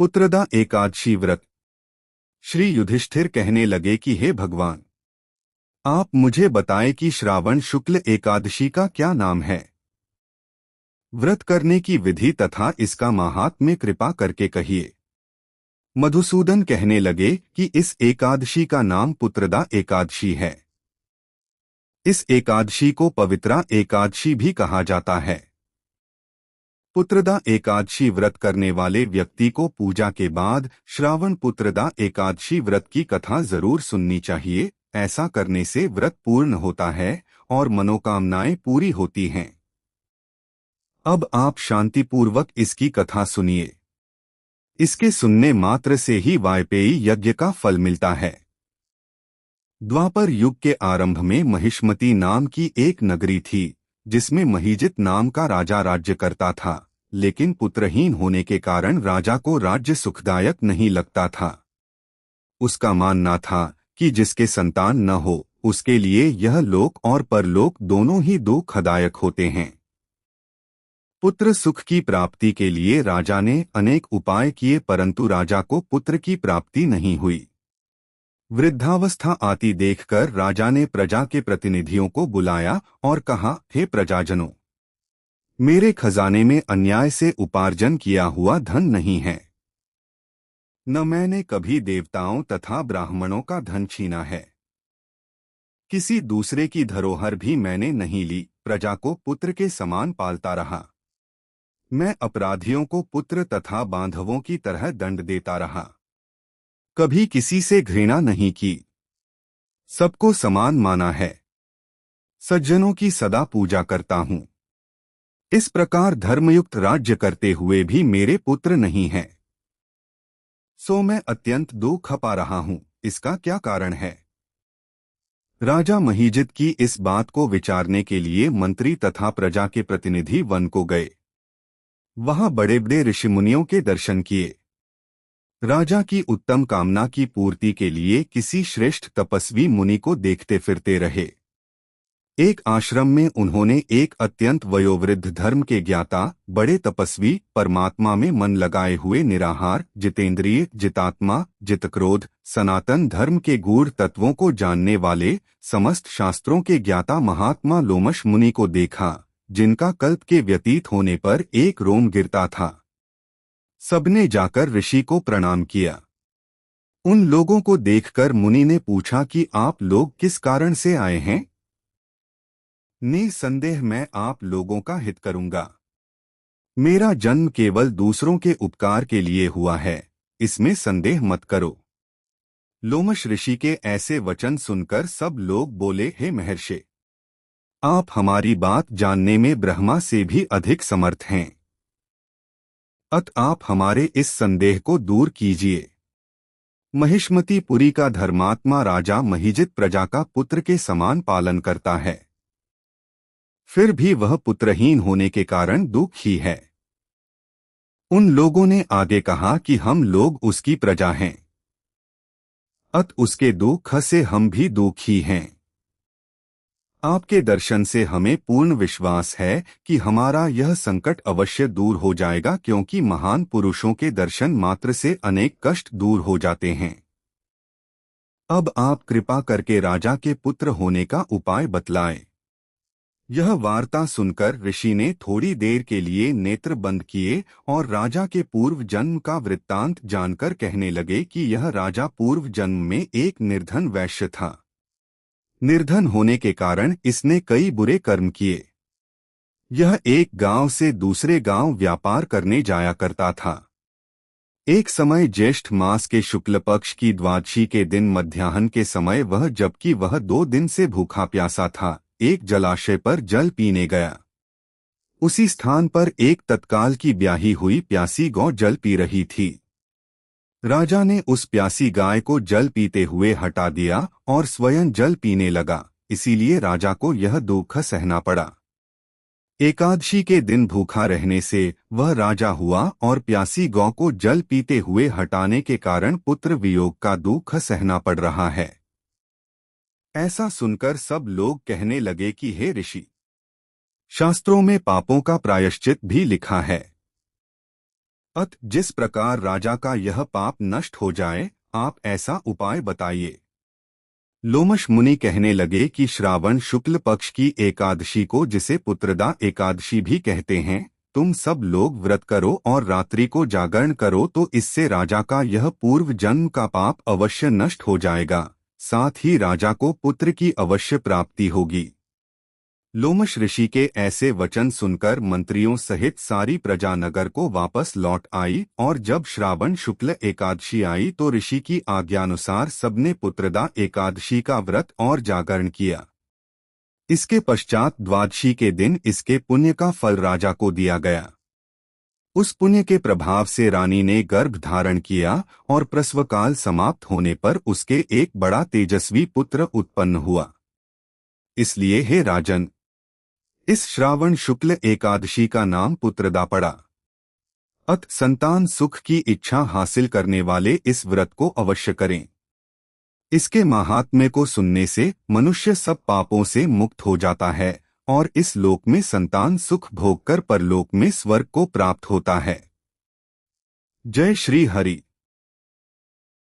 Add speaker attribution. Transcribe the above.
Speaker 1: पुत्रदा एकादशी व्रत। श्री युधिष्ठिर कहने लगे कि हे भगवान, आप मुझे बताएं कि श्रावण शुक्ल एकादशी का क्या नाम है। व्रत करने की विधि तथा इसका माहात्म्य कृपा करके कहिए। मधुसूदन कहने लगे कि इस एकादशी का नाम पुत्रदा एकादशी है। इस एकादशी को पवित्रा एकादशी भी कहा जाता है। पुत्रदा एकादशी व्रत करने वाले व्यक्ति को पूजा के बाद श्रावण पुत्रदा एकादशी व्रत की कथा जरूर सुननी चाहिए। ऐसा करने से व्रत पूर्ण होता है और मनोकामनाएं पूरी होती हैं। अब आप शांतिपूर्वक इसकी कथा सुनिए। इसके सुनने मात्र से ही वाजपेयी यज्ञ का फल मिलता है। द्वापर युग के आरंभ में महिष्मती नाम की एक नगरी थी, जिसमें महीजित नाम का राजा राज्य करता था। लेकिन पुत्रहीन होने के कारण राजा को राज्य सुखदायक नहीं लगता था। उसका मानना था कि जिसके संतान न हो उसके लिए यह लोक और परलोक दोनों ही दुखदायक होते हैं। पुत्र सुख की प्राप्ति के लिए राजा ने अनेक उपाय किए, परंतु राजा को पुत्र की प्राप्ति नहीं हुई। वृद्धावस्था आती देखकर राजा ने प्रजा के प्रतिनिधियों को बुलाया और कहा, हे प्रजाजनों, मेरे खजाने में अन्याय से उपार्जन किया हुआ धन नहीं है। न मैंने कभी देवताओं तथा ब्राह्मणों का धन छीना है। किसी दूसरे की धरोहर भी मैंने नहीं ली। प्रजा को पुत्र के समान पालता रहा। मैं अपराधियों को पुत्र तथा बांधवों की तरह दंड देता रहा। कभी किसी से घृणा नहीं की। सबको समान माना है। सज्जनों की सदा पूजा करता हूँ। इस प्रकार धर्मयुक्त राज्य करते हुए भी मेरे पुत्र नहीं हैं। सो मैं अत्यंत दुख पा रहा हूँ। इसका क्या कारण है? राजा महीजित की इस बात को विचारने के लिए मंत्री तथा प्रजा के प्रतिनिधि वन को गए। वहां बड़े बड़े ऋषिमुनियों के दर्शन किए। राजा की उत्तम कामना की पूर्ति के लिए किसी श्रेष्ठ तपस्वी मुनि को देखते फिरते रहे। एक आश्रम में उन्होंने एक अत्यंत वयोवृद्ध धर्म के ज्ञाता, बड़े तपस्वी, परमात्मा में मन लगाए हुए निराहार, जितेंद्रिय, जितात्मा, जितक्रोध, सनातन धर्म के गूढ़ तत्वों को जानने वाले, समस्त शास्त्रों के ज्ञाता महात्मा लोमश मुनि को देखा, जिनका कल्प के व्यतीत होने पर एक रोम गिरता था। सबने जाकर ऋषि को प्रणाम किया। उन लोगों को देखकर मुनि ने पूछा कि आप लोग किस कारण से आए हैं? निसंदेह मैं आप लोगों का हित करूंगा। मेरा जन्म केवल दूसरों के उपकार के लिए हुआ है, इसमें संदेह मत करो। लोमश ऋषि के ऐसे वचन सुनकर सब लोग बोले, हे महर्षि, आप हमारी बात जानने में ब्रह्मा से भी अधिक समर्थ हैं। अत आप हमारे इस संदेह को दूर कीजिए। महिष्मतीपुरी का धर्मात्मा राजा महीजित प्रजा का पुत्र के समान पालन करता है, फिर भी वह पुत्रहीन होने के कारण दुखी है। उन लोगों ने आगे कहा कि हम लोग उसकी प्रजा हैं, अत उसके दुख से हम भी दुखी हैं। आपके दर्शन से हमें पूर्ण विश्वास है कि हमारा यह संकट अवश्य दूर हो जाएगा, क्योंकि महान पुरुषों के दर्शन मात्र से अनेक कष्ट दूर हो जाते हैं। अब आप कृपा करके राजा के पुत्र होने का उपाय बतलाएं। यह वार्ता सुनकर ऋषि ने थोड़ी देर के लिए नेत्र बंद किए और राजा के पूर्व जन्म का वृत्तांत जानकर कहने लगे कि यह राजा पूर्व जन्म में एक निर्धन वैश्य था। निर्धन होने के कारण इसने कई बुरे कर्म किए। यह एक गांव से दूसरे गांव व्यापार करने जाया करता था। एक समय ज्येष्ठ मास के शुक्ल पक्ष की द्वादशी के दिन मध्याह्न के समय जबकि वह 2 दिन से भूखा प्यासा था, एक जलाशय पर जल पीने गया। उसी स्थान पर एक तत्काल की ब्याही हुई प्यासी गौ जल पी रही थी। राजा ने उस प्यासी गाय को जल पीते हुए हटा दिया और स्वयं जल पीने लगा, इसीलिए राजा को यह दुख सहना पड़ा। एकादशी के दिन भूखा रहने से वह राजा हुआ और प्यासी गौ को जल पीते हुए हटाने के कारण पुत्र वियोग का दुख सहना पड़ रहा है। ऐसा सुनकर सब लोग कहने लगे कि हे ऋषि, शास्त्रों में पापों का प्रायश्चित भी लिखा है। अत जिस प्रकार राजा का यह पाप नष्ट हो जाए, आप ऐसा उपाय बताइए। लोमश मुनि कहने लगे कि श्रावण शुक्ल पक्ष की एकादशी को, जिसे पुत्रदा एकादशी भी कहते हैं, तुम सब लोग व्रत करो और रात्रि को जागरण करो, तो इससे राजा का यह पूर्व जन्म का पाप अवश्य नष्ट हो जाएगा, साथ ही राजा को पुत्र की अवश्य प्राप्ति होगी। लोमश ऋषि के ऐसे वचन सुनकर मंत्रियों सहित सारी प्रजा नगर को वापस लौट आई, और जब श्रावण शुक्ल एकादशी आई तो ऋषि की आज्ञानुसार सबने पुत्रदा एकादशी का व्रत और जागरण किया। इसके पश्चात द्वादशी के दिन इसके पुण्य का फल राजा को दिया गया। उस पुण्य के प्रभाव से रानी ने गर्भ धारण किया और प्रसवकाल समाप्त होने पर उसके एक बड़ा तेजस्वी पुत्र उत्पन्न हुआ। इसलिए हे राजन, इस श्रावण शुक्ल एकादशी का नाम पुत्रदा पड़ा। अत संतान सुख की इच्छा हासिल करने वाले इस व्रत को अवश्य करें। इसके महात्म्य को सुनने से मनुष्य सब पापों से मुक्त हो जाता है और इस लोक में संतान सुख भोगकर परलोक में स्वर्ग को प्राप्त होता है। जय श्री हरि।